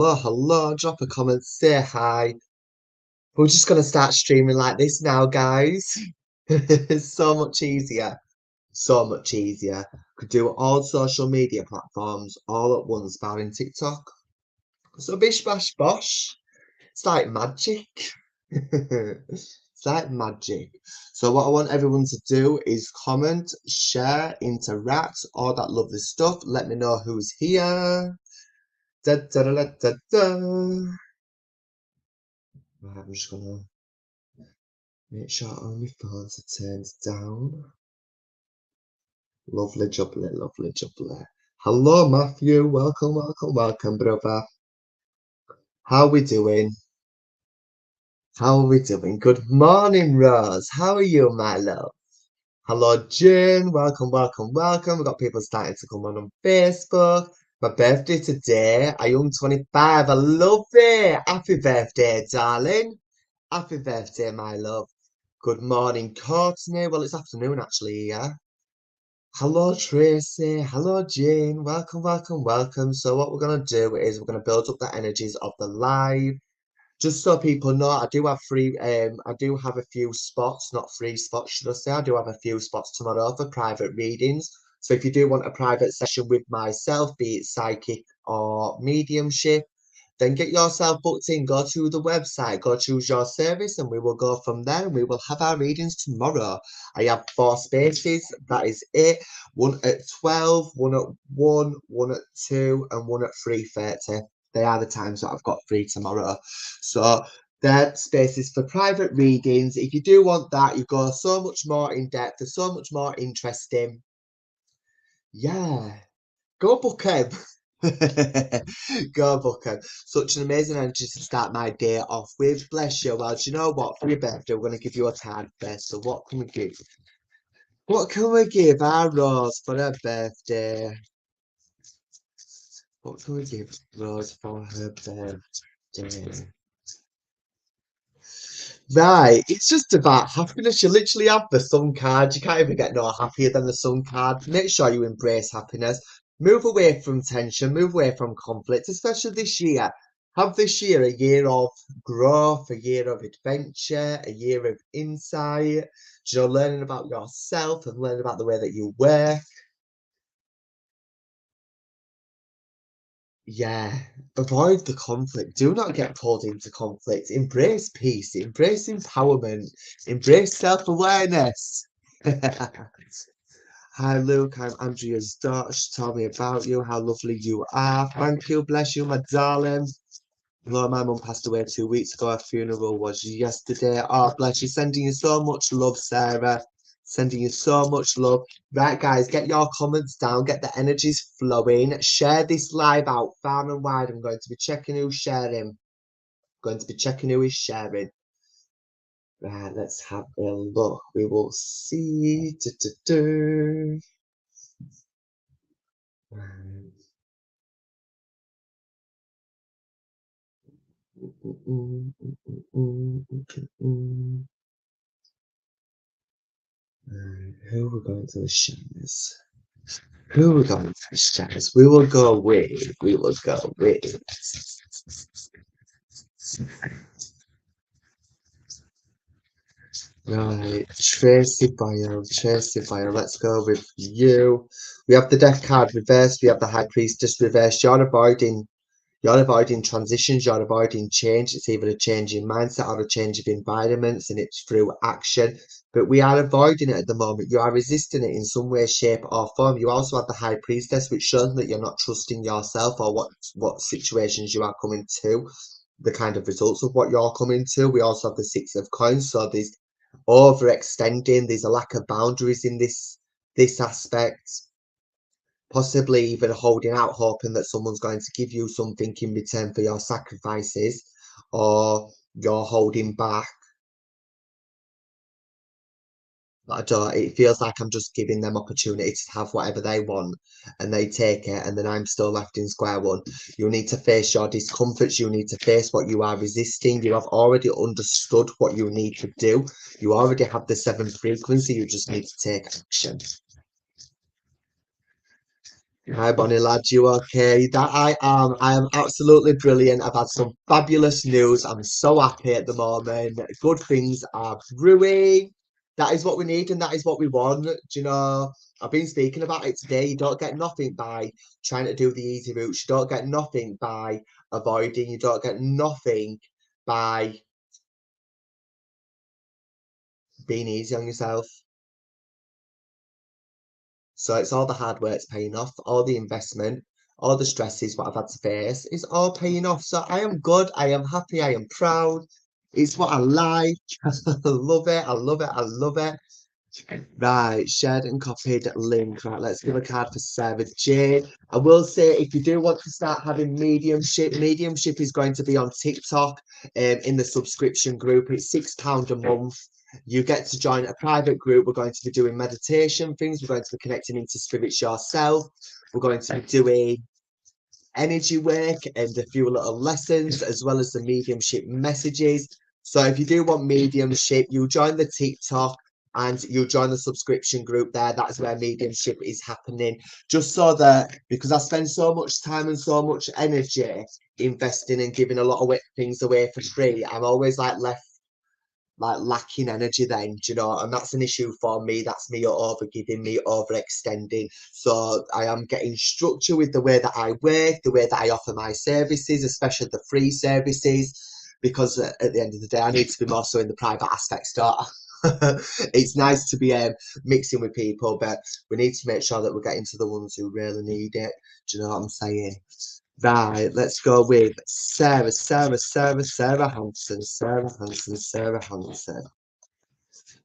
Oh, hello, drop a comment, say hi. We're just gonna start streaming like this now, guys. It's so much easier. So much easier. Could do all social media platforms all at once, barring TikTok. So bish bash bosh. It's like magic. It's like magic. So what I want everyone to do is comment, share, interact, all that lovely stuff. Let me know who's here. Da, da, da, da, da, da. Right, I'm just gonna make sure all my phones are turned down. Lovely jubbly, lovely jubbly. Hello, Matthew. Welcome, welcome, welcome, brother. How we doing? How are we doing? Good morning, Rose. How are you, my love? Hello, Jane. Welcome, welcome, welcome. We've got people starting to come on Facebook. My birthday today. I am 25. I love it. Happy birthday, darling. Happy birthday, my love. Good morning, Courtney. Well, it's afternoon actually, yeah. Hello, Tracy. Hello, Jane. Welcome, welcome, welcome. So what we're gonna do is we're gonna build up the energies of the live. Just so people know, I do have a few spots, not free spots, should I say. I do have a few spots tomorrow for private readings. So if you do want a private session with myself, be it psychic or mediumship, then get yourself booked in. Go to the website, go choose your service, and we will go from there. And we will have our readings tomorrow. I have 4 spaces. That is it. One at 12, one at 1, one at 2, and one at 3:30. They are the times that I've got free tomorrow. So they're spaces for private readings. If you do want that, you go so much more in depth. They're so much more interesting. Yeah. Go book him. Go book him. Such an amazing energy to start my day off with. Bless you. Well, do you know what? For your birthday, we're going to give you a card first. So what can we give? What can we give our Rose for her birthday? What can we give Rose for her birthday? Right, it's just about happiness. You literally have the sun card. You can't even get no happier than the sun card. Make sure you embrace happiness. Move away from tension, move away from conflict, especially this year. Have this year a year of growth, a year of adventure, a year of insight, learning about yourself and learning about the way that you work. Yeah, avoid the conflict. Do not get pulled into conflict. Embrace peace, embrace empowerment, embrace self-awareness. Hi, Luke. I'm Andrea's daughter. She told me about you, how lovely you are. Thank you. Bless you, my darling. Lord, my mum passed away 2 weeks ago. Her funeral was yesterday. Oh, bless you. Sending you so much love, Sarah. Sending you so much love. Right, guys, get your comments down. Get the energies flowing. Share this live out far and wide. I'm going to be checking who's sharing. Going to be checking who is sharing. Right, let's have a look. We will see. Right. Who we're going to the shares? Who we're going to the shares? We will go with. Right, Tracy Bio, let's go with you. We have the Death card reversed, we have the High Priestess reversed. You're avoiding transitions, you're avoiding change. It's either a change in mindset or a change of environments, and it's through action. But we are avoiding it at the moment. You are resisting it in some way, shape, or form. You also have the High Priestess, which shows that you're not trusting yourself or what situations you are coming to, the kind of results of what you're coming to. We also have the Six of Coins, so there's overextending. There's a lack of boundaries in this aspect, possibly even holding out, hoping that someone's going to give you something in return for your sacrifices, or you're holding back. I don't, it feels like I'm just giving them opportunity to have whatever they want and they take it, and then I'm still left in square one. You need to face your discomforts, you need to face what you are resisting. You have already understood what you need to do. You already have the 7th frequency, you just need to take action. Hi, Bonnie lad, you okay? That I am. I am absolutely brilliant. I've had some fabulous news. I'm so happy at the moment. Good things are brewing. That is what we need and that is what we want. Do you know, I've been speaking about it today. You don't get nothing by trying to do the easy routes. You don't get nothing by avoiding. You don't get nothing by being easy on yourself. So it's all the hard work's paying off, all the investment, all the stresses what I've had to face is all paying off. So I am good, I am happy, I am proud. It's what I like. I love it, I love it, I love it. Right, shared and copied link. Right, let's give a card for Sarah Jane. I will say if you do want to start having mediumship is going to be on TikTok in the subscription group. It's £6 a month. You get to join a private group. We're going to be doing meditation things. We're going to be connecting into spirits yourself. We're going to be doing energy work and a few little lessons, as well as the mediumship messages. So if you do want mediumship, you join the TikTok and you join the subscription group there. That's where mediumship is happening. Just so that because I spend so much time and so much energy investing and giving a lot of things away for free, I'm always like left like lacking energy then, do you know, and that's an issue for me. That's me overgiving, me overextending. So I am getting structure with the way that I work, the way that I offer my services, especially the free services, because at the end of the day I need to be more so in the private aspects, don't I? It's nice to be mixing with people, but we need to make sure that we're getting to the ones who really need it. Do you know what I'm saying? Right, let's go with Sarah Hanson, Sarah Hanson.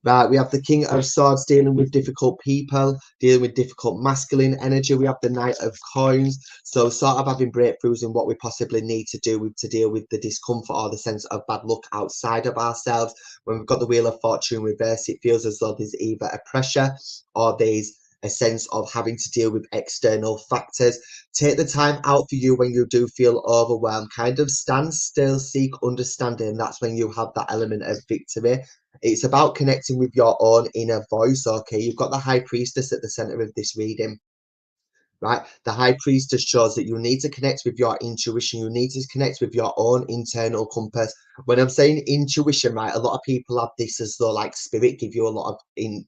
Right, we have the King of Swords dealing with difficult people, dealing with difficult masculine energy. We have the Knight of Coins, so sort of having breakthroughs in what we possibly need to do with to deal with the discomfort or the sense of bad luck outside of ourselves. When we've got the Wheel of Fortune reverse, it feels as though there's either a pressure or there's a sense of having to deal with external factors. Take the time out for you when you do feel overwhelmed. Kind of stand still, seek understanding. That's when you have that element of victory. It's about connecting with your own inner voice. Okay, you've got the High Priestess at the center of this reading, right? The High Priestess shows that you need to connect with your intuition. You need to connect with your own internal compass. When I'm saying intuition, right, a lot of people have this as though like spirit give you a lot of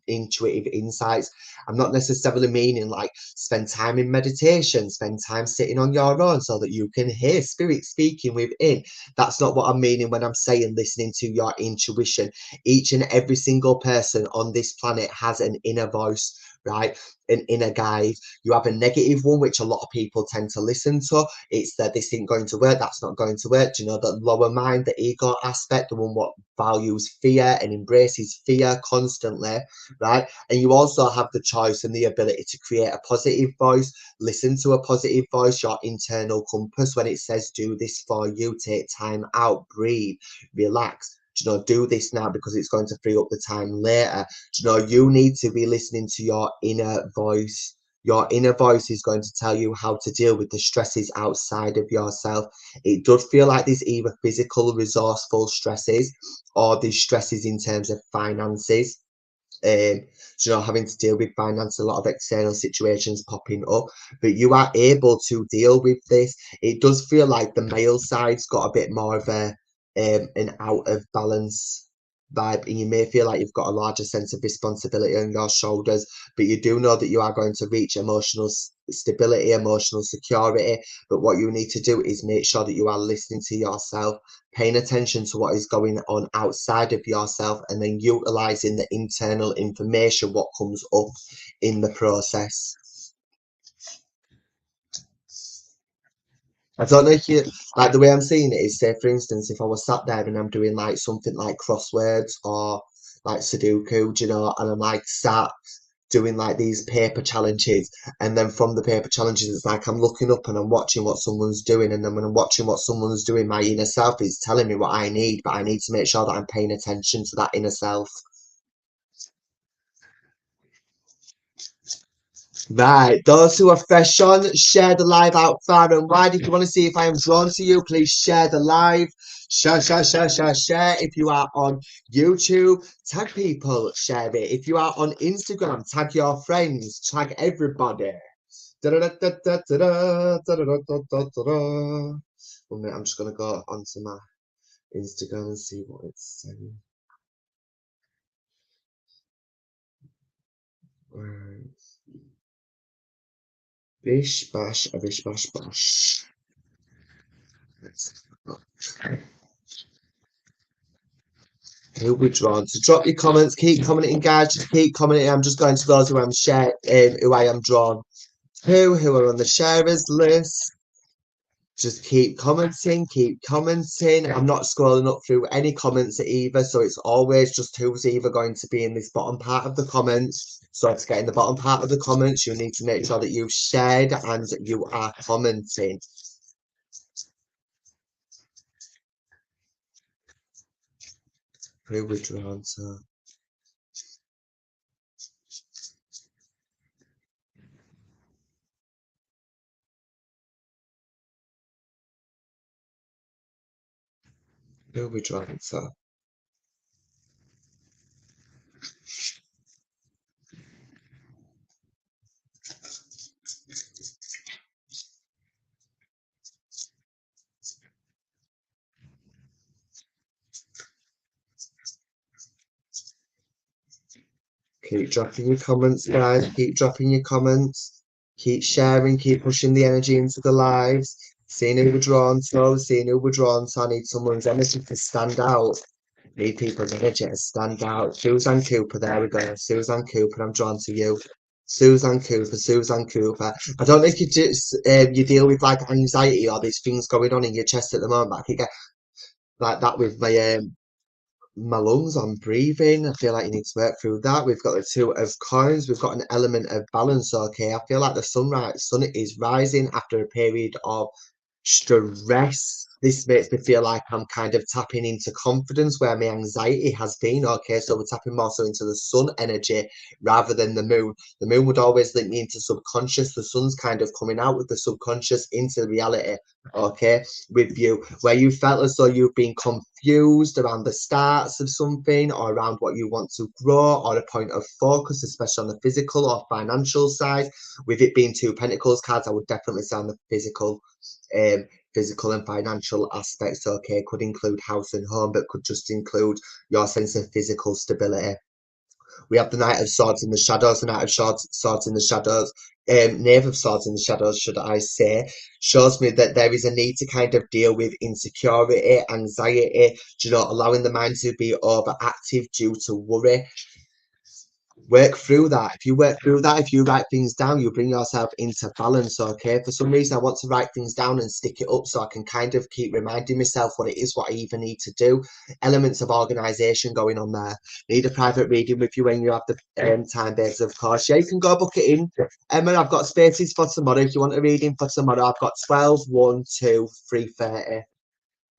intuitive insights. I'm not necessarily meaning like spend time in meditation, spend time sitting on your own so that you can hear spirit speaking within. That's not what I'm meaning when I'm saying listening to your intuition. Each and every single person on this planet has an inner voice, right? An inner guide. You have a negative one, which a lot of people tend to listen to. It's that this isn't going to work, that's not going to work. Do you know, the lower mind, the ego aspect, the one what values fear and embraces fear constantly, right? And you also have the choice and the ability to create a positive voice. Listen to a positive voice, your internal compass. When it says do this for you, take time out, breathe, relax. Do you know, do this now because it's going to free up the time later. Do you know, you need to be listening to your inner voice. Your inner voice is going to tell you how to deal with the stresses outside of yourself. It does feel like there's either physical, resourceful stresses or there's stresses in terms of finances. So, you know, having to deal with finance, a lot of external situations popping up, but you are able to deal with this. It does feel like the male side's got a bit more of a an out of balance vibe, and you may feel like you've got a larger sense of responsibility on your shoulders, but you do know that you are going to reach emotional stability, emotional security. But what you need to do is make sure that you are listening to yourself, paying attention to what is going on outside of yourself, and then utilizing the internal information what comes up in the process. I don't know if you like the way I'm seeing it is, say for instance, if I was sat there and I'm doing like something like crosswords or like Sudoku, do you know, and I'm like sat doing like these paper challenges, and then from the paper challenges it's like I'm looking up and I'm watching what someone's doing, and then when I'm watching what someone's doing, my inner self is telling me what I need, but I need to make sure that I'm paying attention to that inner self. Right, those who are fresh on, share the live out far and wide. If you want to see if I am drawn to you, please share the live. Share. If you are on YouTube, tag people, share it. If you are on Instagram, tag your friends, tag everybody. Da-da-da-da-da-da, da-da-da-da-da-da. 1 minute, I'm just gonna go onto my Instagram and see what it's saying. Right. Bish bash, a bish bash bosh. Let's look. Who we drawn? So drop your comments, keep commenting, guys. Just keep commenting. I'm just going to those who who I am drawn who are on the sharers list. Just keep commenting, keep commenting. I'm not scrolling up through any comments either, so it's always just who's either going to be in this bottom part of the comments. So to get in the bottom part of the comments, you need to make sure that you've shared and you are commenting. Who we drawn to? Who we drawn to? Keep dropping your comments, guys. Keep dropping your comments. Keep sharing. Keep pushing the energy into the lives. Seeing who we're drawn to. Seeing who we're drawn to. I need someone's energy to stand out. Need people's energy to stand out. Suzanne Cooper, there we go. Suzanne Cooper, I'm drawn to you. Suzanne Cooper, Suzanne Cooper. I don't know if you just you deal with like anxiety or these things going on in your chest at the moment. But I can get like that with my lungs on breathing. I feel like you need to work through that. We've got the two of coins. We've got an element of balance. Okay, I feel like the sun is rising after a period of stress. This makes me feel like I'm kind of tapping into confidence where my anxiety has been. Okay, so we're tapping more so into the sun energy rather than the moon. The moon would always link me into subconscious. The sun's kind of coming out with the subconscious into reality. Okay, with you, where you felt as though you've been confused around the starts of something or around what you want to grow or a point of focus, especially on the physical or financial side. With it being two pentacles cards, I would definitely say on the um, physical and financial aspects. Okay, could include house and home, but could just include your sense of physical stability. We have the Knight of Swords in the shadows, the Knight of Swords in the shadows, Knave of Swords in the shadows, should I say, shows me that there is a need to kind of deal with insecurity, anxiety, allowing the mind to be overactive due to worry. Work through that. If you work through that, if you write things down, you bring yourself into balance. Okay, for some reason I want to write things down and stick it up so I can kind of keep reminding myself what it is, what I even need to do. Elements of organization going on there. Need a private reading with you when you have the time base, of course. Yeah, you can go book it in, Emma. I've got spaces for tomorrow. If you want a reading for tomorrow, I've got 12, 1, 2, 3:30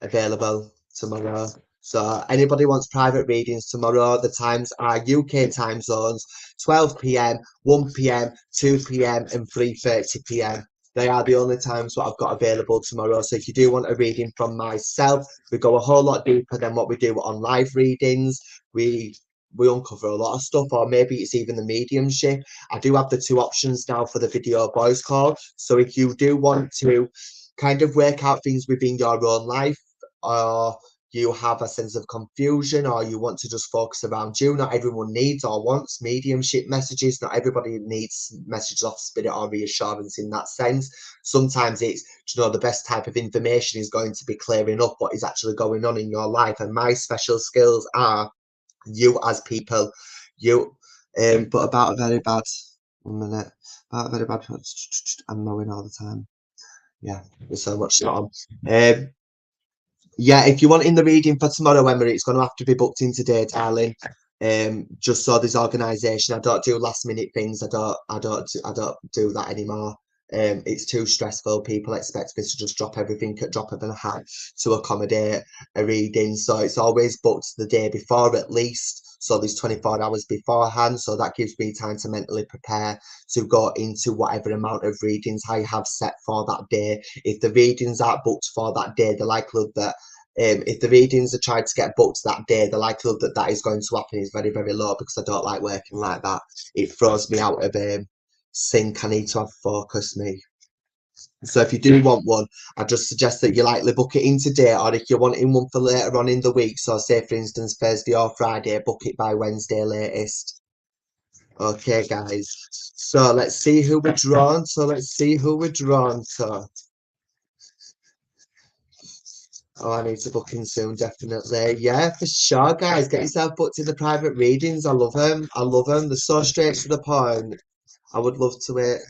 available tomorrow. So anybody wants private readings tomorrow, the times are UK time zones, 12 p.m, 1 p.m, 2 p.m, and 3:30 p.m. They are the only times what I've got available tomorrow. So if you do want a reading from myself, we go a whole lot deeper than what we do on live readings. We uncover a lot of stuff, or maybe it's even the mediumship. I do have the two options now for the video voice call. So if you do want to kind of work out things within your own life, or you have a sense of confusion, or you want to just focus around you. Not everyone needs or wants mediumship messages. Not everybody needs messages off spirit or reassurance in that sense. Sometimes it's, the best type of information is going to be clearing up what is actually going on in your life. And my special skills are you as people. You, but about a very bad, 1 minute, about a very bad, I'm mowing all the time. Yeah, there's so much storm. Yeah, if you want in the reading for tomorrow, Emily, it's going to have to be booked in today, darling. Just so there's organisation. I don't do last minute things. I don't do that anymore. It's too stressful. People expect me to just drop everything at drop of a hat to accommodate a reading. So it's always booked the day before at least. So there's 24 hours beforehand. So that gives me time to mentally prepare to go into whatever amount of readings I have set for that day. If the readings aren't booked for that day, the likelihood that if the readings are tried to get booked that day, the likelihood that that is going to happen is very, very low, because I don't like working like that. It throws me out of sync. I need to have focus, me. So if you do want one, I just suggest that you likely book it in today, or if you're wanting one for later on in the week, so say for instance Thursday or Friday, book it by Wednesday latest. Okay, guys. So let's see who we're drawn to. Let's see who we're drawn to. Oh, I need to book in soon, definitely. Yeah, for sure, guys. Get yourself booked in the private readings. I love them. I love them. They're so straight to the point. I would love to write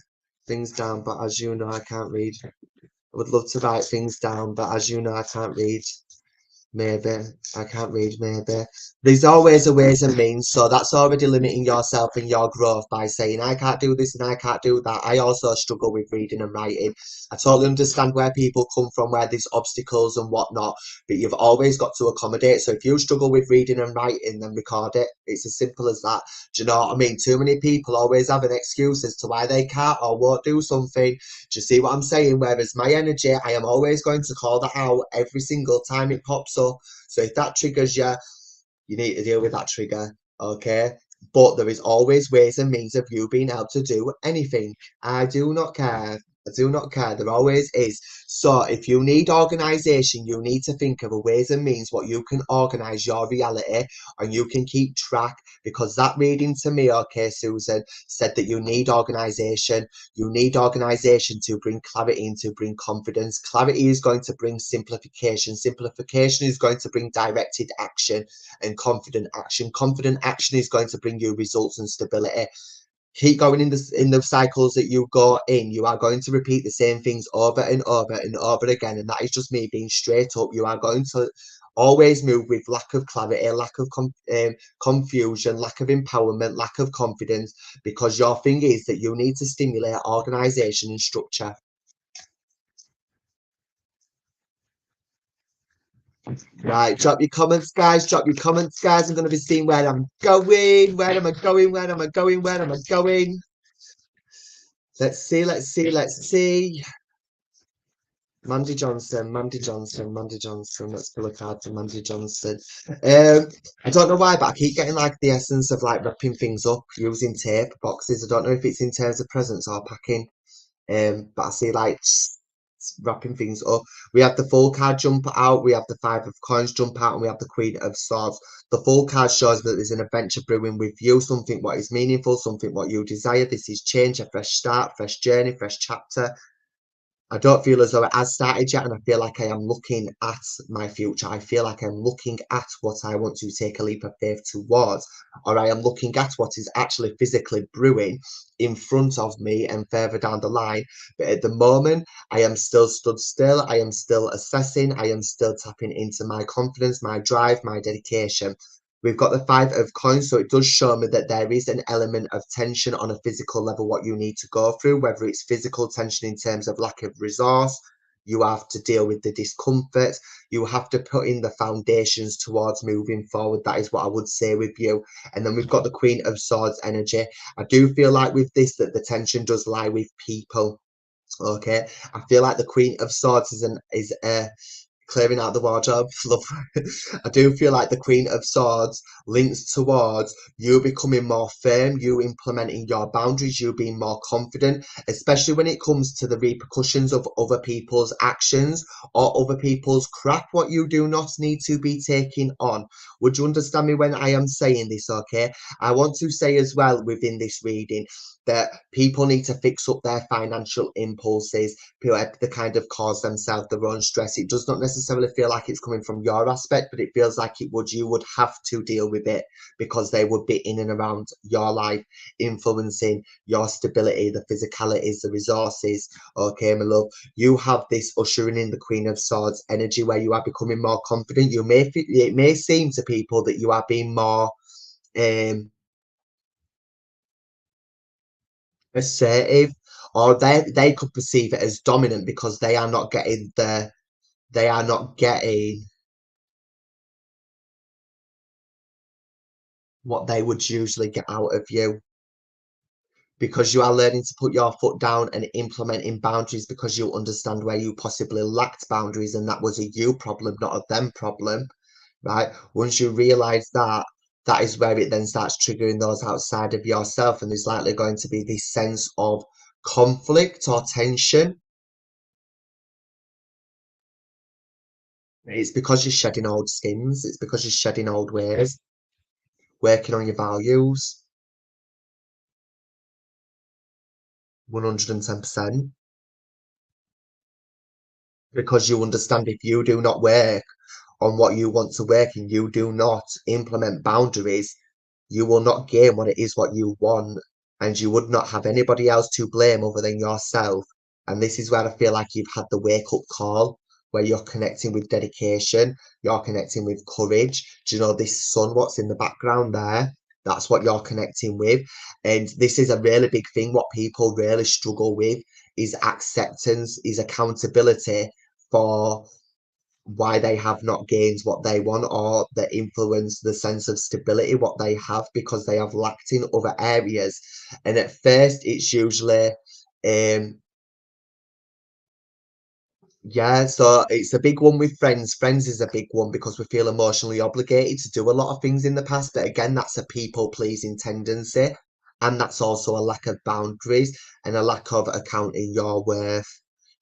things down, but as you know, I can't read. I would love to write things down, but as you know, I can't read. Maybe. I can't read, maybe. There's always a ways and means, so that's already limiting yourself and your growth by saying, I can't do this and I can't do that. I also struggle with reading and writing. I totally understand where people come from, where there's obstacles and whatnot, but you've always got to accommodate. So if you struggle with reading and writing, then record it. It's as simple as that. Do you know what I mean? Too many people always have an excuse as to why they can't or won't do something. Do you see what I'm saying? Whereas my energy, I am always going to call that out every single time it pops up. So if that triggers you, you need to deal with that trigger, okay? But there is always ways and means of you being able to do anything. I do not care. I do not care. There always is. So if you need organization, you need to think of a ways and means what you can organize your reality and you can keep track, because that reading to me, okay, Susan, said that you need organization. You need organization to bring clarity and to bring confidence. Clarity is going to bring simplification. Simplification is going to bring directed action and confident action. Confident action is going to bring you results and stability. Keep going in the cycles that you go in. You are going to repeat the same things over and over and over again, and that is just me being straight up. You are going to always move with lack of clarity, lack of confusion, lack of empowerment, lack of confidence, because your thing is that you need to stimulate organization and structure. Right, drop your comments, guys. Drop your comments, guys. I'm going to be seeing where I'm going. Where am I going? Where am I going? Where am I going? Let's see, let's see, let's see. Mandy Johnson, Mandy Johnson, Mandy Johnson. Let's pull a card for Mandy Johnson. I don't know why, but I keep getting like the essence of like wrapping things up using tape boxes. I don't know if it's in terms of presents or packing. But I see like wrapping things up. We have the full card jump out, we have the five of coins jump out, and we have the queen of swords. The full card shows that there's an adventure brewing with you, something what is meaningful, something what you desire. This is change, a fresh start, fresh journey, fresh chapter. I don't feel as though it has started yet, and I feel like I am looking at my future. I feel like I'm looking at what I want to take a leap of faith towards, or I am looking at what is actually physically brewing in front of me and further down the line. But at the moment, I am still stood still. I am still assessing. I am still tapping into my confidence, my drive, my dedication. We've got the five of coins, so it does show me that there is an element of tension on a physical level, what you need to go through, whether it's physical tension in terms of lack of resource, you have to deal with the discomfort, you have to put in the foundations towards moving forward. That is what I would say with you. And then we've got the Queen of Swords energy. I do feel like with this that the tension does lie with people. Okay, I feel like the Queen of Swords is a clearing out the wardrobe. Love. I do feel like the Queen of Swords links towards you becoming more firm, you implementing your boundaries, you being more confident, especially when it comes to the repercussions of other people's actions or other people's crap, what you do not need to be taking on. Would you understand me when I am saying this? Okay, I want to say as well within this reading that people need to fix up their financial impulses, the kind of cause themselves their own stress. It does not necessarily feel like it's coming from your aspect, but it feels like it would. You would have to deal with it because they would be in and around your life, influencing your stability, the physicalities, the resources. Okay, my love, you have this ushering in the Queen of Swords energy where you are becoming more confident. It may seem to people that you are being more assertive, or they could perceive it as dominant because they are not getting what they would usually get out of you, because you are learning to put your foot down and implementing boundaries because you understand where you possibly lacked boundaries, and that was a you problem, not a them problem. Right, once you realize that, that is where it then starts triggering those outside of yourself, and there's likely going to be this sense of conflict or tension. It's because you're shedding old skins, it's because you're shedding old ways, working on your values, 110%. Because you understand if you do not work on what you want to work and you do not implement boundaries, you will not gain what it is what you want, and you would not have anybody else to blame other than yourself. And this is where I feel like you've had the wake up call, where you're connecting with dedication, you're connecting with courage. Do you know this sun, what's in the background there? That's what you're connecting with. And this is a really big thing. What people really struggle with is acceptance, is accountability for why they have not gained what they want, or the influence, the sense of stability what they have, because they have lacked in other areas. And at first it's usually yeah, so it's a big one with friends. Friends is a big one because we feel emotionally obligated to do a lot of things in the past. But again, that's a people pleasing tendency. And that's also a lack of boundaries and a lack of accounting your worth.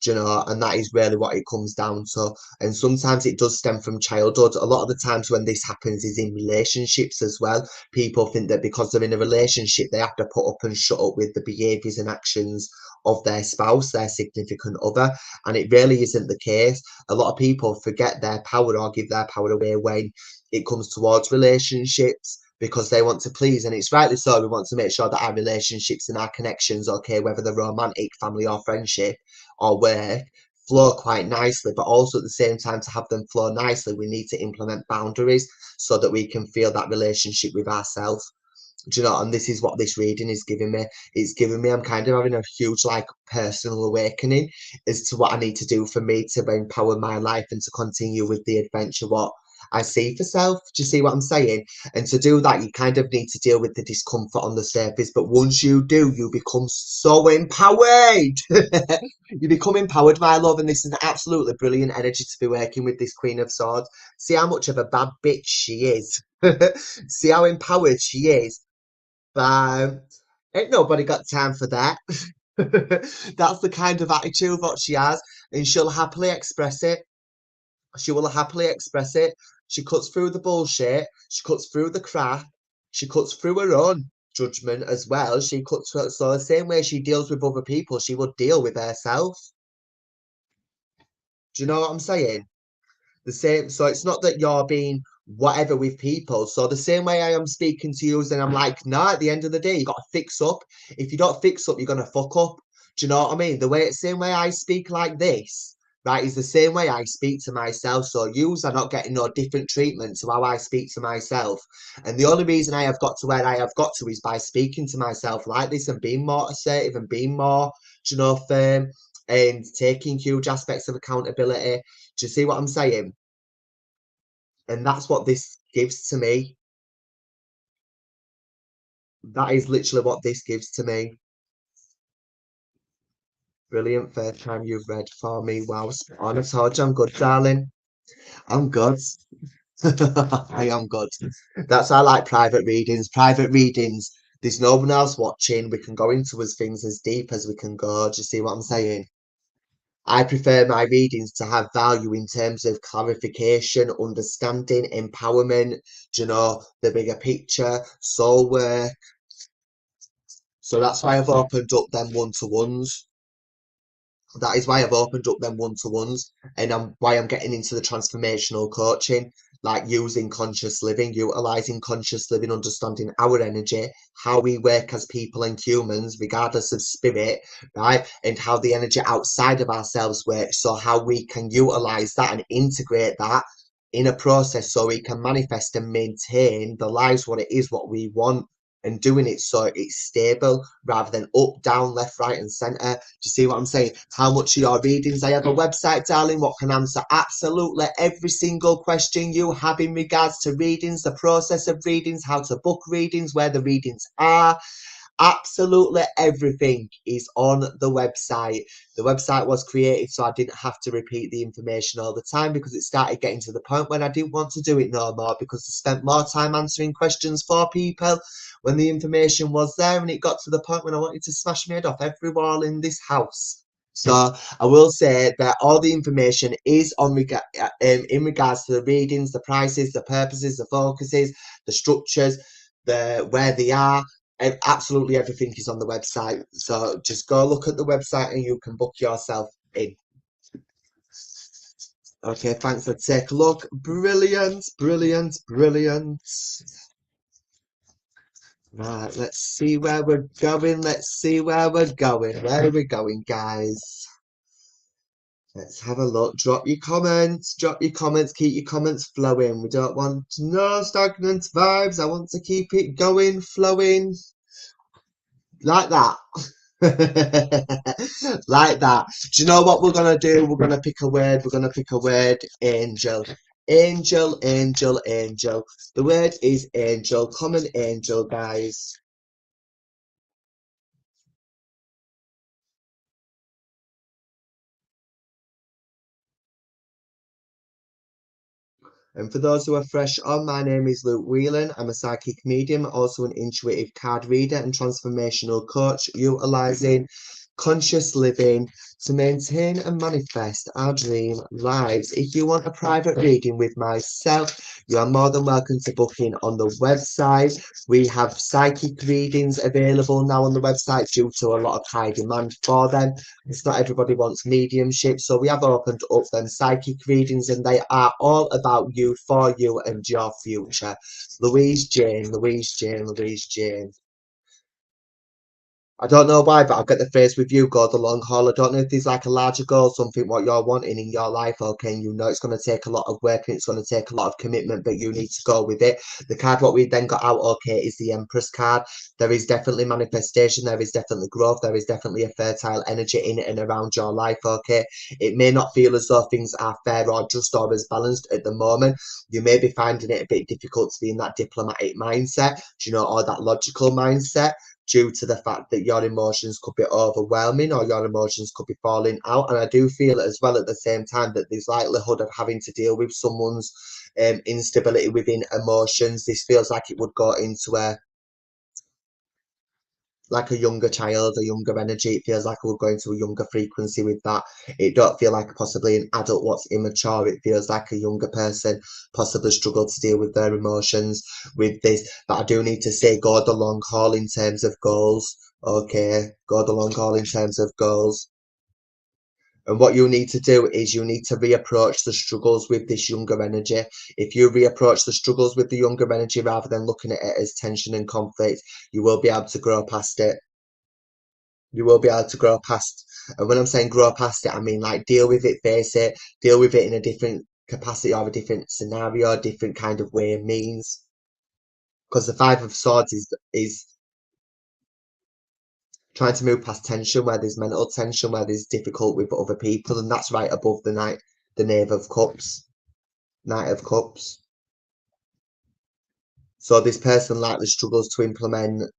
Do you know? And that is really what it comes down to. And sometimes it does stem from childhood. A lot of the times when this happens is in relationships as well. People think that because they're in a relationship, they have to put up and shut up with the behaviours and actions of their spouse, their significant other, and it really isn't the case. A lot of people forget their power or give their power away when it comes towards relationships, because they want to please, and it's rightly so. We want to make sure that our relationships and our connections, okay, whether they're romantic, family or friendship or work, flow quite nicely, but also at the same time, to have them flow nicely, we need to implement boundaries so that we can feel that relationship with ourselves. Do you know? And this is what this reading is giving me. It's giving me, I'm kind of having a huge like personal awakening as to what I need to do for me to empower my life and to continue with the adventure what I see for self. Do you see what I'm saying? And to do that, you kind of need to deal with the discomfort on the surface. But once you do, you become so empowered. You become empowered, my love. And this is an absolutely brilliant energy to be working with this Queen of Swords. See how much of a bad bitch she is. See how empowered she is. But ain't nobody got time for that. That's the kind of attitude that she has, and she'll happily express it. She will happily express it. She cuts through the bullshit. She cuts through the crap. She cuts through her own judgment as well. She cuts through, so the same way she deals with other people, she will deal with herself. Do you know what I'm saying? The same, so it's not that you're being whatever with people. So the same way I am speaking to you, and I'm like, nah, at the end of the day, you got to fix up. If you don't fix up, you're gonna fuck up. Do you know what I mean? The way, same way I speak like this, right, is the same way I speak to myself. So yous are not getting no different treatment to how I speak to myself. And the only reason I have got to where I have got to is by speaking to myself like this and being more assertive and being more, do you know, firm, and taking huge aspects of accountability. Do you see what I'm saying? And that's what this gives to me. That is literally what this gives to me. Brilliant first time you've read for me. Wow, spot on. I told you I'm good, darling. I'm good. I am good. That's why I like private readings. Private readings, there's no one else watching. We can go into as things as deep as we can go. Do you see what I'm saying? I prefer my readings to have value in terms of clarification, understanding, empowerment, do you know, the bigger picture, soul work. So that's why I've opened up them one-to-ones. That is why I've opened up them one-to-ones, and why I'm getting into the transformational coaching, like using conscious living, utilizing conscious living, understanding our energy, how we work as people and humans, regardless of spirit, right? And how the energy outside of ourselves works. So how we can utilize that and integrate that in a process so we can manifest and maintain the lives what it is what we want, and doing it so it's stable rather than up, down, left, right, and centre. Do you see what I'm saying? How much are your readings? I have a website, darling, what can answer absolutely every single question you have in regards to readings, the process of readings, how to book readings, where the readings are. Absolutely everything is on the website. The website was created so I didn't have to repeat the information all the time, because it started getting to the point when I didn't want to do it no more, because I spent more time answering questions for people when the information was there, and it got to the point when I wanted to smash my head off every wall in this house. So I will say that all the information is in regards to the readings, the prices, the purposes, the focuses, the structures, the where they are. Absolutely everything is on the website. So just go look at the website and you can book yourself in. Okay, thanks for take a look. Brilliant, brilliant, brilliant. Right, let's see where we're going. Let's see where we're going. Where are we going, guys? Let's have a look. Drop your comments. Drop your comments. Keep your comments flowing. We don't want no stagnant vibes. I want to keep it going, flowing. Like that. Like that. Do you know what we're gonna do? We're gonna pick a word. We're gonna pick a word. Angel. Angel, angel, angel. The word is angel. Common angel, guys. And for those who are fresh on, my name is Luke Whelan. I'm a psychic medium, also an intuitive card reader and transformational coach, utilizing conscious living to maintain and manifest our dream lives. If you want a private reading with myself, you are more than welcome to book in on the website. We have psychic readings available now on the website due to a lot of high demand for them. It's not everybody wants mediumship, so we have opened up them psychic readings, and they are all about you, for you, and your future. Louise Jane, Louise Jane, Louise Jane. I don't know why, but I've got the phrase with you go the long haul. I don't know if there's like a larger goal, something what you're wanting in your life, okay, and you know it's going to take a lot of work and it's going to take a lot of commitment, but you need to go with it. The card what we then got out, okay, is the Empress card. There is definitely manifestation, there is definitely growth, there is definitely a fertile energy in and around your life, okay. It may not feel as though things are fair or just or as balanced at the moment. You may be finding it a bit difficult to be in that diplomatic mindset, you know, or that logical mindset, due to the fact that your emotions could be overwhelming or your emotions could be falling out. And I do feel as well at the same time that there's likelihood of having to deal with someone's instability within emotions. This feels like it would go into a like a younger child, a younger energy. It feels like we're going to a younger frequency with that. It don't feel like possibly an adult what's immature. It feels like a younger person possibly struggle to deal with their emotions with this. But I do need to say go the long haul in terms of goals. Okay, go the long haul in terms of goals. And what you need to do is you need to reapproach the struggles with this younger energy. If you reapproach the struggles with the younger energy rather than looking at it as tension and conflict, you will be able to grow past it. You will be able to grow past. And when I'm saying grow past it, I mean like deal with it, face it, deal with it in a different capacity or a different scenario, different kind of way and means. Because the Five of Swords is trying to move past tension, where there's mental tension, where there's difficult with other people, and that's right above the the Knave of Cups, Knight of Cups. So this person likely struggles to implement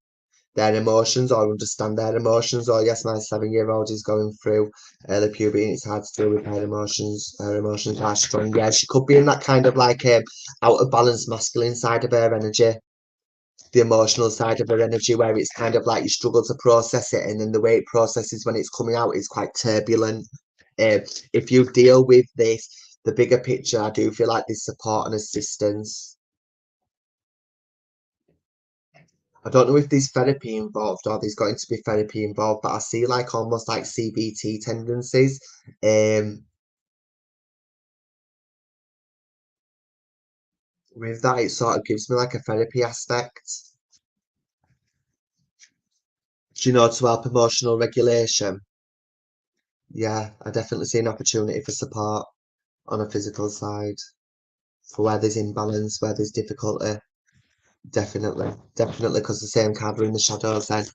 their emotions or understand their emotions. Or yes, my 7-year-old is going through early puberty and it's hard to deal with her emotions. Her emotions are strong. Yeah, she could be in that kind of like out of balance masculine side of her energy, the emotional side of her energy, where it's kind of like you struggle to process it, and then the way it processes when it's coming out is quite turbulent. If you deal with this, the bigger picture, I do feel like there's support and assistance. I don't know if there's therapy involved or there's going to be therapy involved, but I see like almost like CBT tendencies. With that, it sort of gives me like a therapy aspect, you know, to help emotional regulation. Yeah, I definitely see an opportunity for support on a physical side for where there's imbalance, where there's difficulty. Definitely, definitely, because the same card are in the shadows then.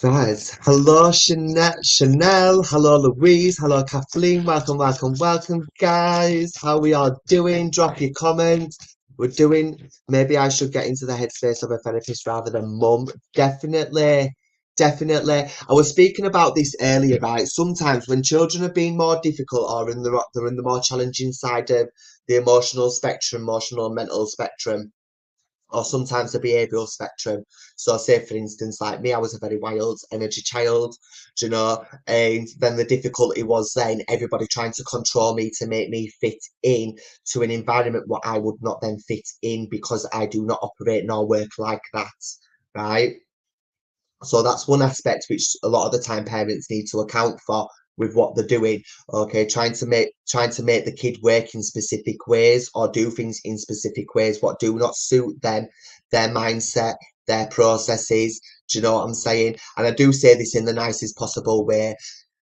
Right. Hello, Chanel. Hello, Louise. Hello, Kathleen. Welcome, welcome, welcome, guys. How we all doing? Drop your comments. we're doing, maybe I should get into the headspace of a therapist rather than mum. Definitely. Definitely. I was speaking about this earlier, right? Sometimes when children are being more difficult or they're in the more challenging side of the emotional and mental spectrum, or sometimes the behavioural spectrum. So, say for instance, like me, I was a very wild energy child, do you know, and then the difficulty was then everybody trying to control me to make me fit in to an environment what I would not then fit in because I do not operate nor work like that, right? So that's one aspect which a lot of the time parents need to account for with what they're doing. Okay, trying to make the kid work in specific ways or do things in specific ways what do not suit them, their mindset, their processes. Do you know what I'm saying? And I do say this in the nicest possible way.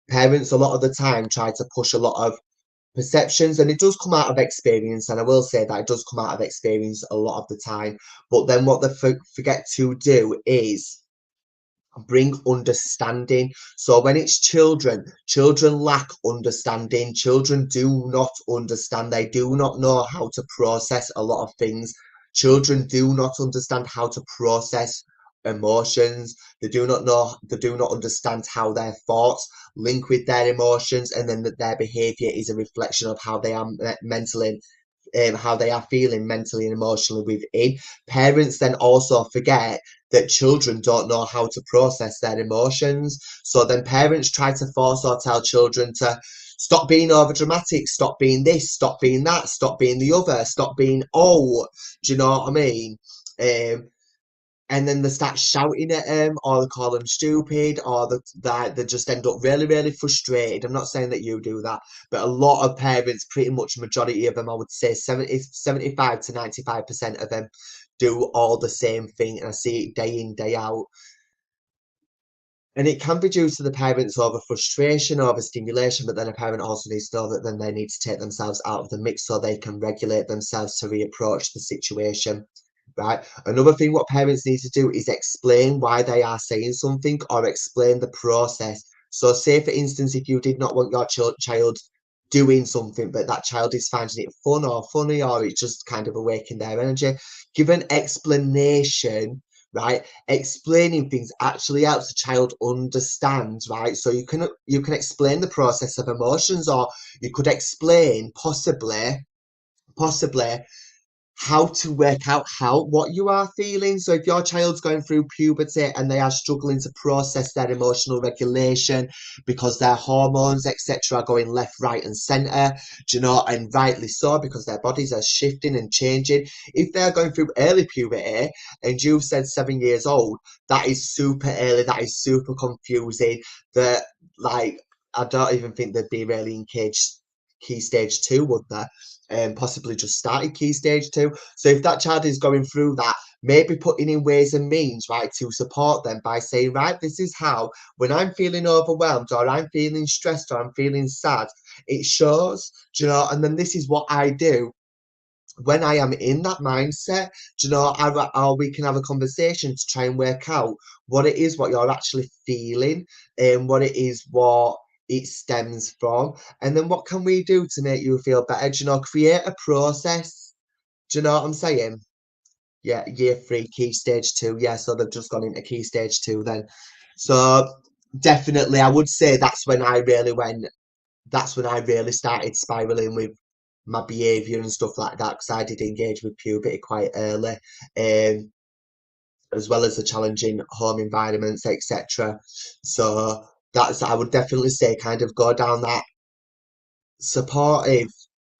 Parents a lot of the time try to push a lot of perceptions, and it does come out of experience, and I will say that it does come out of experience a lot of the time. But then what they forget to do is bring understanding. So when it's children, children lack understanding. Children do not understand. They do not know how to process a lot of things. Children do not understand how to process emotions. They do not understand how their thoughts link with their emotions, and then that their behavior is a reflection of how they are mentally, how they are feeling mentally and emotionally within. Parents then also forget that children don't know how to process their emotions. So then parents try to force or tell children to stop being over dramatic, stop being this, stop being that, stop being the other, stop being, oh, do you know what I mean? Um, and then they start shouting at him, or they call him stupid, or they just end up really, really frustrated. I'm not saying that you do that, but a lot of parents, pretty much majority of them, I would say 75 to 95% of them do all the same thing, and I see it day in, day out. And it can be due to the parents over frustration, over stimulation, but then a parent also needs to know that then they need to take themselves out of the mix so they can regulate themselves to reapproach the situation. Right. Another thing what parents need to do is explain why they are saying something or explain the process. So, say for instance, if you did not want your child doing something, but that child is finding it fun or funny, or it's just kind of awakening their energy, give an explanation, right? Explaining things actually helps the child understand, right? So you can explain the process of emotions, or you could explain possibly how to work out how what you are feeling. So if your child's going through puberty and they are struggling to process their emotional regulation because their hormones, etc., are going left, right, and centre, do you know, and rightly so, because their bodies are shifting and changing. If they're going through early puberty and you've said 7 years old, that is super early, that is super confusing. That, like, I don't even think they'd be really in key stage two, would they? Possibly just started key stage two. So if that child is going through that, maybe putting in ways and means, right, to support them by saying, right, this is how, when I'm feeling overwhelmed or I'm feeling stressed or I'm feeling sad, it shows, do you know, and then this is what I do when I am in that mindset. Do you know, or we can have a conversation to try and work out what it is, what you're actually feeling, and what it is, what it stems from, and then what can we do to make you feel better? Do you know, create a process. Do you know what I'm saying? Yeah, year three, key stage two. Yeah, so they've just gone into key stage two then. So definitely, I would say that's when I really started spiraling with my behaviour and stuff like that, because I did engage with puberty quite early, as well as the challenging home environments, etc. So that's, I would definitely say, kind of go down that supportive,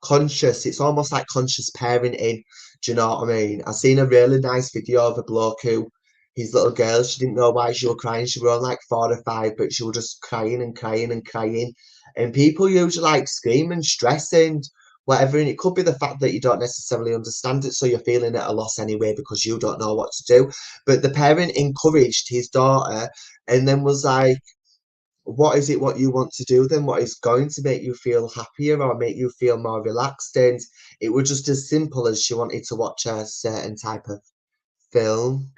conscious. It's almost like conscious parenting. Do you know what I mean? I seen a really nice video of a bloke who his little girl, she didn't know why she was crying. She was only like 4 or 5, but she was just crying and crying and crying. And people usually like scream and stress and whatever. And it could be the fact that you don't necessarily understand it, so you're feeling at a loss anyway because you don't know what to do. But the parent encouraged his daughter and then was like, what is it what you want to do then? What is going to make you feel happier or make you feel more relaxed? And it was just as simple as she wanted to watch a certain type of film.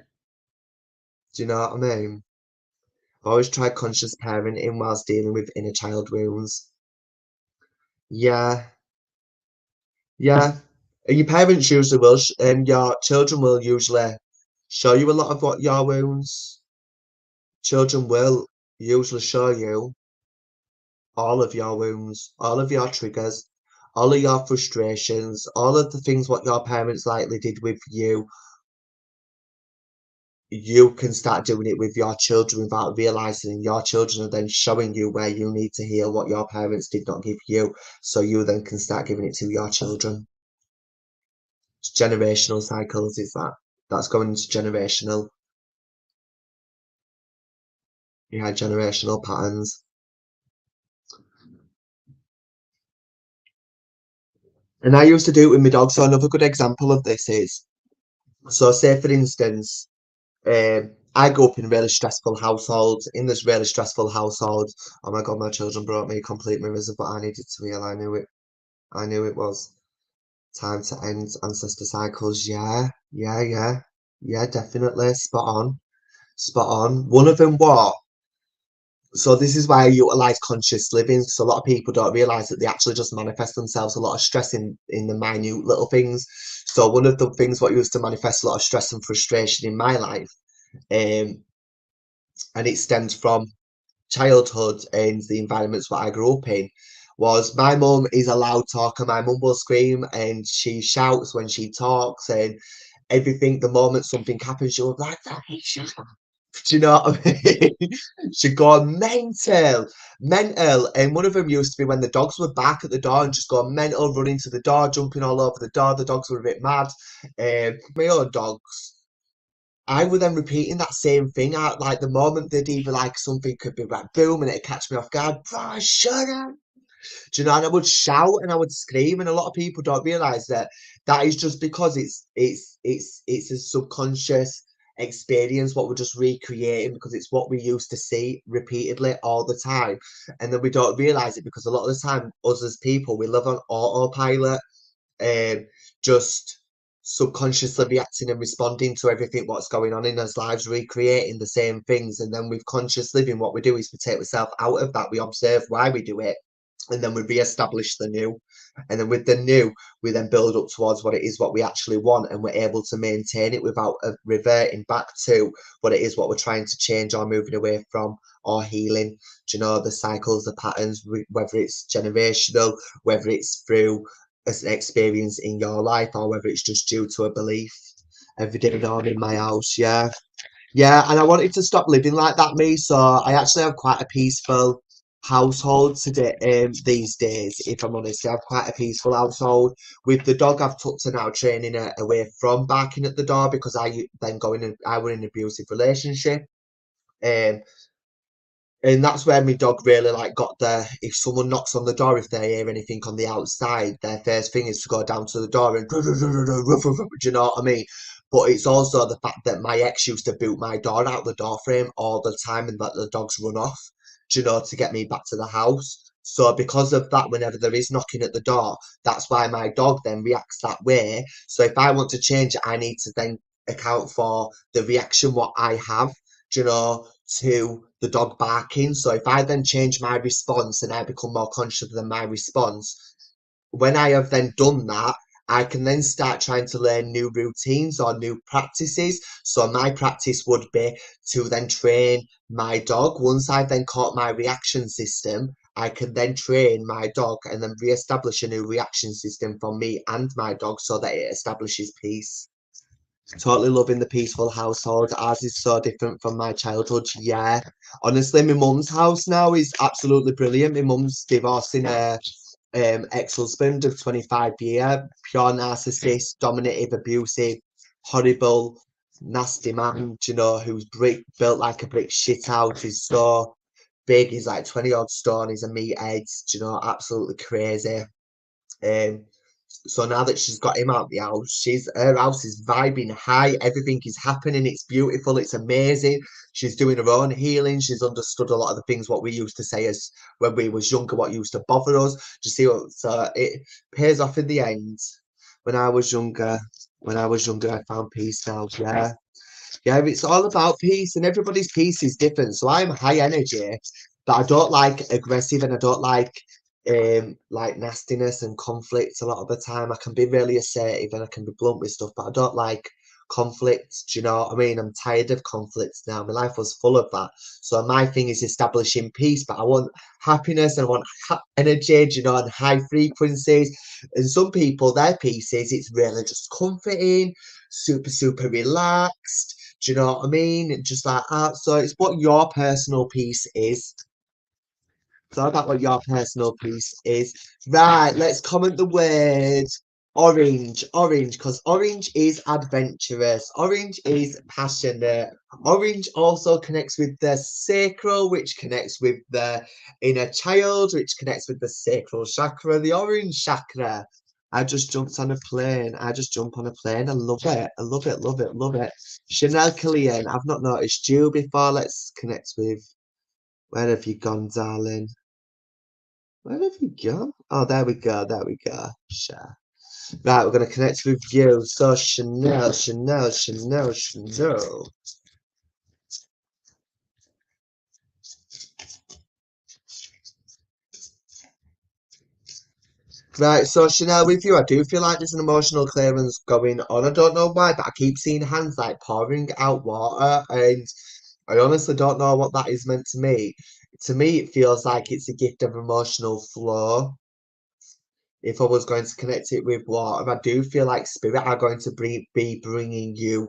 Do you know what I mean? Always try conscious parenting whilst dealing with inner child wounds. Yeah, yeah. And your parents usually will, your children will usually show you a lot of what your wounds. Children will usually show you all of your wounds, all of your triggers, all of your frustrations, all of the things what your parents likely did with you. You can start doing it with your children without realizing, and your children are then showing you where you need to heal what your parents did not give you, so you then can start giving it to your children. It's generational cycles, is that? That's going into generational, yeah, generational patterns. And I used to do it with my dog. So another good example of this is, so say for instance, I grew up in a really stressful household. In this really stressful household, oh my God, my children brought me complete mirrors of what I needed to heal. I knew it. I knew it was time to end ancestor cycles. Yeah, yeah, yeah, yeah, definitely. Spot on. Spot on. One of them what? So this is why I utilize conscious living. Because a lot of people don't realize that they actually just manifest themselves a lot of stress in the minute little things. So one of the things what used to manifest a lot of stress and frustration in my life, um, and it stems from childhood and the environments that I grew up in, was my mum is a loud talker. My mum will scream and she shouts when she talks and everything. The moment something happens, she'll be like, shut up. Do you know what I mean? She'd go mental, mental. And one of them used to be when the dogs were back at the door and just go mental, running to the door, jumping all over the door. The dogs were a bit mad. My own dogs, I was then repeating that same thing out. Like the moment they'd either like something could be like boom and it'd catch me off guard, bro, shut up. Do you know? And I would shout and I would scream, and a lot of people don't realize that that is just because it's a subconscious experience what we're just recreating because it's what we used to see repeatedly all the time, and then we don't realize it because a lot of the time us as people we live on autopilot, um, just subconsciously reacting and responding to everything what's going on in our lives, recreating the same things. And then with conscious living, what we do is we take ourselves out of that, we observe why we do it, and then we re-establish the new. And then with the new, we then build up towards what it is what we actually want, and we're able to maintain it without reverting back to what it is what we're trying to change or moving away from or healing. Do you know the cycles, the patterns, whether it's generational, whether it's through as an experience in your life, or whether it's just due to a belief. Every day now I'm in my house, yeah. Yeah, and I wanted to stop living like that, me. So I actually have quite a peaceful household today, these days, if I'm honest. I have quite a peaceful household. With the dog, I've took to now training her away from barking at the door because I then going and I were in an abusive relationship. Um, and that's where my dog really like got there. If someone knocks on the door, if they hear anything on the outside, their first thing is to go down to the door and do you know what I mean? But it's also the fact that my ex used to boot my door out the door frame all the time and let the dogs run off, you know, to get me back to the house. So because of that, whenever there is knocking at the door, that's why my dog then reacts that way. So if I want to change it, I need to then account for the reaction what I have, you know, to the dog barking. So if I then change my response and I become more conscious of my response, when I have then done that, I can then start trying to learn new routines or new practices. So my practice would be to then train my dog. Once I've then caught my reaction system, I can then train my dog and then re-establish a new reaction system for me and my dog so that it establishes peace. Totally loving the peaceful household. Ours is so different from my childhood. Yeah. Honestly, my mum's house now is absolutely brilliant. My mum's divorcing her ex-husband of 25 year, pure narcissist, dominative, abusive, horrible, nasty man, you know, who's built like a brick shit house. He's so big, he's like 20 odd stone, he's a meathead, you know, absolutely crazy. Um, so now that she's got him out the house, her house is vibing high. Everything is happening. It's beautiful. It's amazing. She's doing her own healing. She's understood a lot of the things what we used to say as when we was younger, what used to bother us. Do you see what? So it pays off in the end. When I was younger, I found peace now. Yeah, yeah. It's all about peace, and everybody's peace is different. So I'm high energy, but I don't like aggressive, and I don't like like nastiness and conflict a lot of the time. I can be really assertive and I can be blunt with stuff, but I don't like conflict. Do you know what I mean? I'm tired of conflicts now. My life was full of that. So my thing is establishing peace, but I want happiness and I want energy, do you know, and high frequencies. And some people, their pieces, it's really just comforting, super relaxed. Do you know what I mean? Just like that. So it's what your personal piece is. So about what your personal piece is. Right, let's comment the word orange. Orange, because orange is adventurous. Orange is passionate. Orange also connects with the sacral, which connects with the inner child, which connects with the sacral chakra, the orange chakra. I just jumped on a plane. I just jump on a plane. I love it. I love it, love it, love it. Chanel Killian, I've not noticed you before. Let's connect with. Where have you gone, darling? Where have you gone? Oh, there we go. There we go. Sure. Right, we're going to connect with you. So, Chanel, Chanel, Chanel, Chanel. Right, so Chanel, with you, I do feel like there's an emotional clearance going on. I don't know why, but I keep seeing hands like pouring out water, and I honestly don't know what that is meant to me. To me, it feels like it's a gift of emotional flow. If I was going to connect it with water, I do feel like spirit are going to be bringing you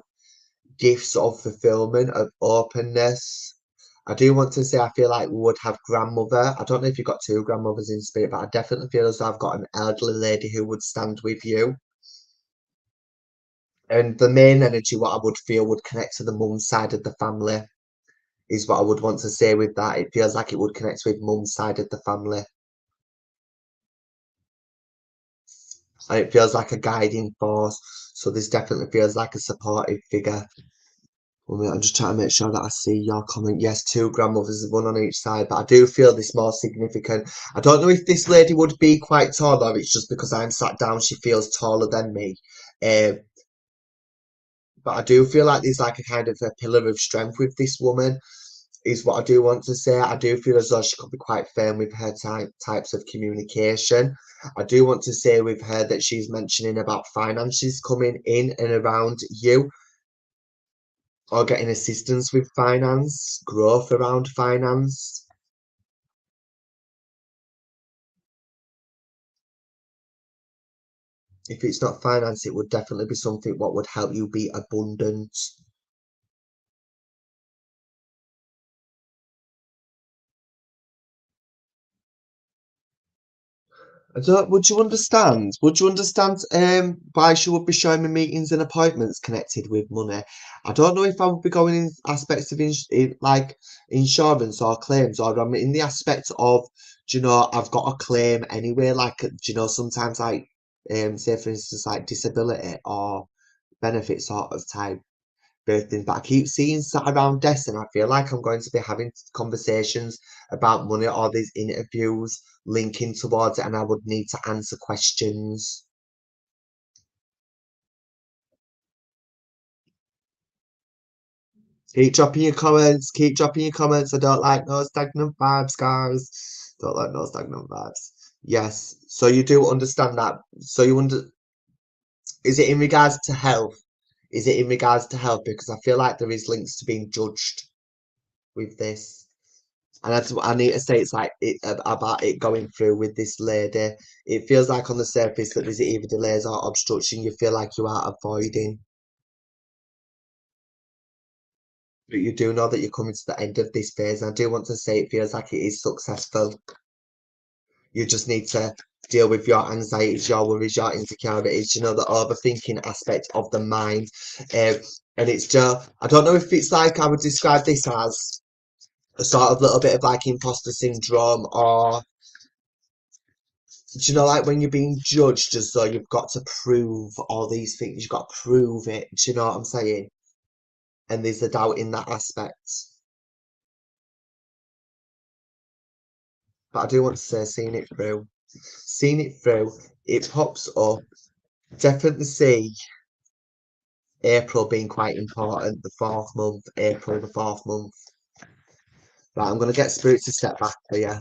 gifts of fulfillment, of openness. I do want to say I feel like we would have grandmother. I don't know if you've got two grandmothers in spirit, but I definitely feel as though I've got an elderly lady who would stand with you. And the main energy, what I would feel would connect to the mum's side of the family, is what I would want to say with that. It feels like it would connect with mum's side of the family. And it feels like a guiding force. So this definitely feels like a supportive figure. I'm just trying to make sure that I see your comment. Yes, two grandmothers, one on each side, but I do feel this more significant. I don't know if this lady would be quite tall or it's just because I'm sat down, she feels taller than me. Um, but I do feel like there's like a kind of a pillar of strength with this woman, is what I do want to say. I do feel as though she could be quite firm with her types of communication. I do want to say with her that she's mentioning about finances coming in and around you, or getting assistance with finance, growth around finance. If it's not finance, it would definitely be something what would help you be abundant. I don't, would you understand why she would be showing me meetings and appointments connected with money? I don't know if I would be going in aspects of like insurance or claims, or I'm in the aspect of, do you know, I've got a claim anyway, like, do you know, sometimes like say for instance like disability or benefit sort of type birthing, but I keep seeing sat around desks, and I feel like I'm going to be having conversations about money or these interviews linking towards it, and I would need to answer questions. Keep dropping your comments. Keep dropping your comments. I don't like no stagnant vibes, guys. Don't like no stagnant vibes. Yes. So you do understand that. So you under is it in regards to health? Is it in regards to health? Because I feel like there is links to being judged with this. And I need to say it's like about it going through with this lady. It feels like on the surface that there's either delays or obstruction. You feel like you are avoiding, but you do know that you're coming to the end of this phase. And I do want to say it feels like it is successful. You just need to deal with your anxieties, your worries, your insecurities. You know, the overthinking aspect of the mind. Um, and it's just I don't know if it's like I would describe this as a sort of little bit of like imposter syndrome, or do you know, like when you're being judged as though you've got to prove all these things, you've got to prove it. Do you know what I'm saying? And there's a doubt in that aspect. But I do want to say, seeing it through, it pops up. Definitely see April being quite important, the fourth month, April, the fourth month. Right, I'm going to get Spirit to step back for you.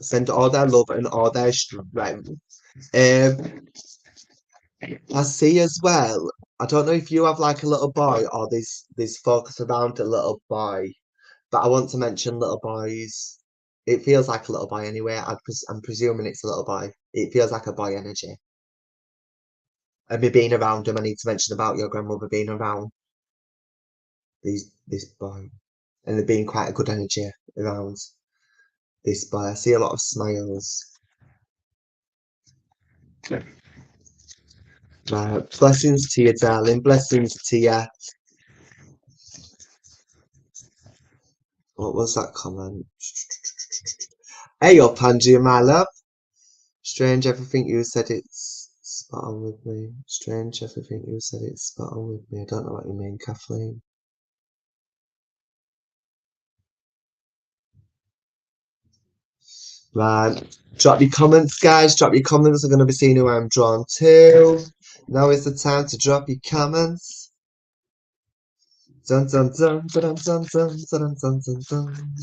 Send all their love and all their strength. Um, I see as well. I don't know if you have like a little boy or this focus around a little boy, but I want to mention little boys. It feels like a little boy anyway. I'm presuming it's a little boy. It feels like a boy energy. And me being around him, I need to mention about your grandmother being around this boy, and there being quite a good energy around this boy. I see a lot of smiles. Right. Blessings to you, darling. Blessings to you. What was that comment? Hey up, Andrea, my love. Strange, everything you said it's spot on with me. Strange, everything you said it's spot on with me. I don't know what you mean, Kathleen. Right. Drop your comments, guys. Drop your comments. I'm going to be seeing who I'm drawn to. Now is the time to drop your comments. Dun dun dun dun dun dun dun dun dun dun.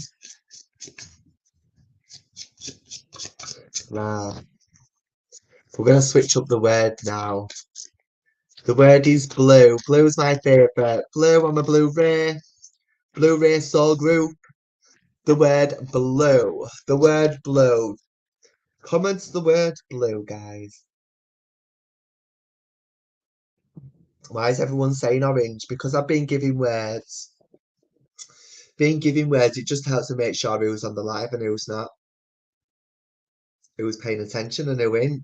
Right. We're going to switch up the word now. The word is blue. Blue is my favourite. Blue, I'm a Blu-ray. Blu-ray soul group. The word blue. The word blue. Comments the word blue, guys. Why is everyone saying orange? Because I've been giving words. Being giving words, it just helps to make sure who's on the live and who's not. Who's paying attention and who ain't.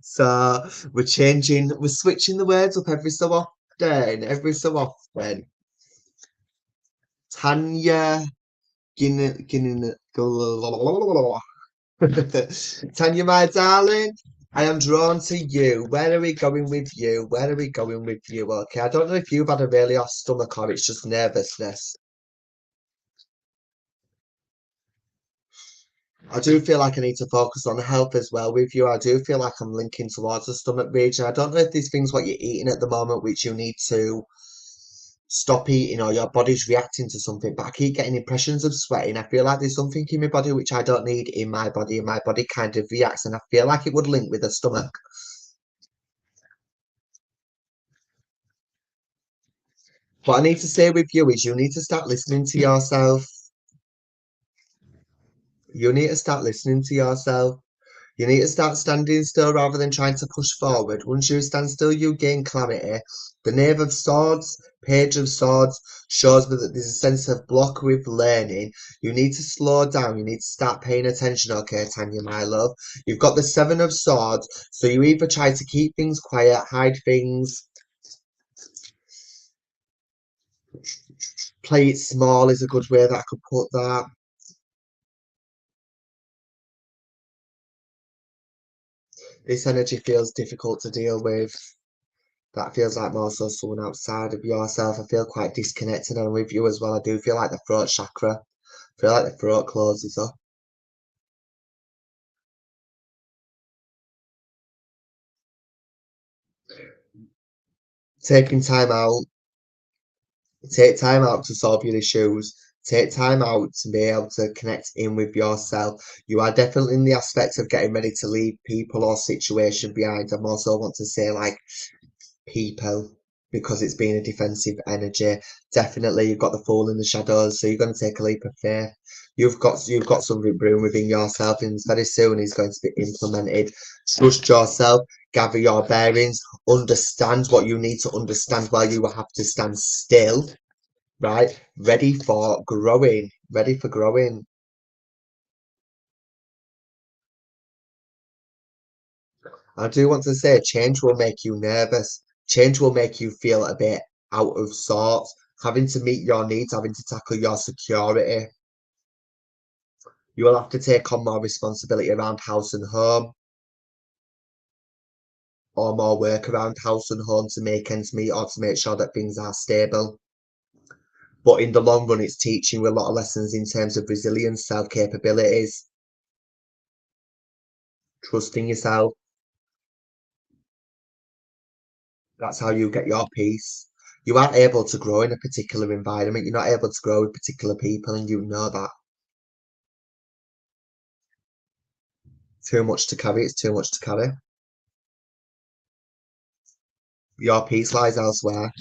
So we're switching the words up every so often. Every so often. Tanya Gin, Tanya, my darling, I am drawn to you. Where are we going with you? Where are we going with you? Okay, I don't know if you've had a really off stomach or it's just nervousness. I do feel like I need to focus on health as well with you. I do feel like I'm linking towards the stomach region. I don't know if these things what you're eating at the moment, which you need to stop eating or your body's reacting to something, but I keep getting impressions of sweating. I feel like there's something in my body which I don't need in my body, and my body kind of reacts, and I feel like it would link with the stomach. What I need to say with you is you need to start listening to yourself. You need to start listening to yourself. You need to start standing still rather than trying to push forward. Once you stand still, you gain clarity. The Knave of Swords, Page of Swords shows me that there's a sense of block with learning. You need to slow down. You need to start paying attention, okay, Tanya, my love? You've got the Seven of Swords, so you either try to keep things quiet, hide things, play it small is a good way that I could put that. This energy feels difficult to deal with. That feels like more so someone outside of yourself. I feel quite disconnected and with you as well. I do feel like the throat chakra. I feel like the throat closes up. Taking time out, take time out to solve your issues. Take time out to be able to connect in with yourself. You are definitely in the aspect of getting ready to leave people or situation behind. I'm also want to say like people because it's been a defensive energy. Definitely, you've got the Fool in the shadows, so you're going to take a leap of faith. You've got something brewing within yourself, and very soon is going to be implemented. Trust yourself, gather your bearings, understand what you need to understand while you will have to stand still. Right, ready for growing. Ready for growing. I do want to say change will make you nervous. Change will make you feel a bit out of sorts, having to meet your needs, having to tackle your security. You will have to take on more responsibility around house and home, or more work around house and home to make ends meet or to make sure that things are stable. But in the long run, it's teaching you a lot of lessons in terms of resilience, self capabilities, trusting yourself. That's how you get your peace. You aren't able to grow in a particular environment. You're not able to grow with particular people, and you know that. Too much to carry. It's too much to carry. Your peace lies elsewhere.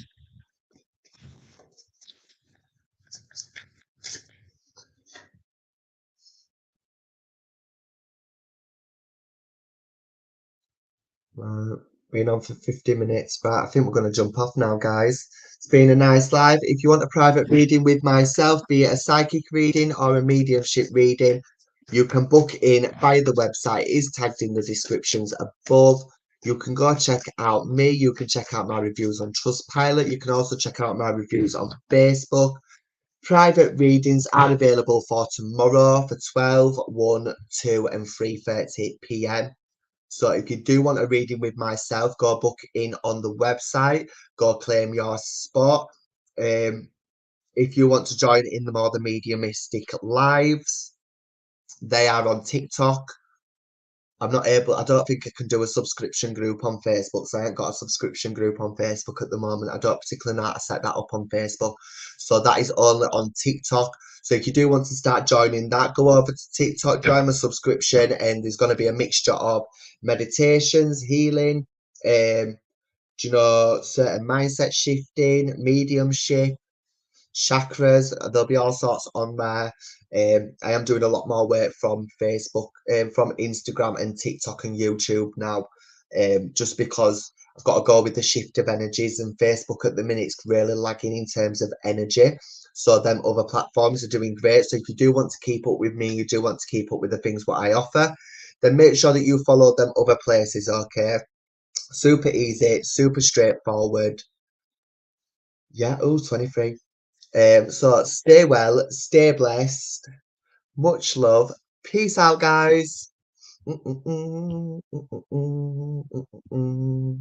Right. Been on for 50 minutes, but I think we're going to jump off now, guys. It's been a nice live. If you want a private reading with myself, be it a psychic reading or a mediumship reading, you can book in via the website. It is tagged in the descriptions above. You can go check out me. You can check out my reviews on Trustpilot. You can also check out my reviews on Facebook. Private readings are available for tomorrow for 12, 1, 2, and 3:30 p.m. So if you do want a reading with myself, go book in on the website, go claim your spot. If you want to join in the more the mediumistic lives, they are on TikTok. I don't think I can do a subscription group on Facebook, so I ain't got a subscription group on Facebook at the moment. I don't particularly know how to set that up on Facebook. So that is only on TikTok. So if you do want to start joining that, go over to TikTok, join my subscription, and there's going to be a mixture of meditations, healing, certain mindset shifting, mediumship, chakras. There'll be all sorts on there. I am doing a lot more work from Facebook, from Instagram and TikTok and YouTube now, just because I've got to go with the shift of energies, and Facebook at the minute is really lagging in terms of energy. So them other platforms are doing great. So if you do want to keep up with me, you do want to keep up with the things what I offer, then make sure that you follow them other places, okay? Super easy, super straightforward. Yeah, oh, 23. So stay well, stay blessed. Much love. Peace out, guys. Mm-mm-mm, mm-mm-mm, mm-mm-mm.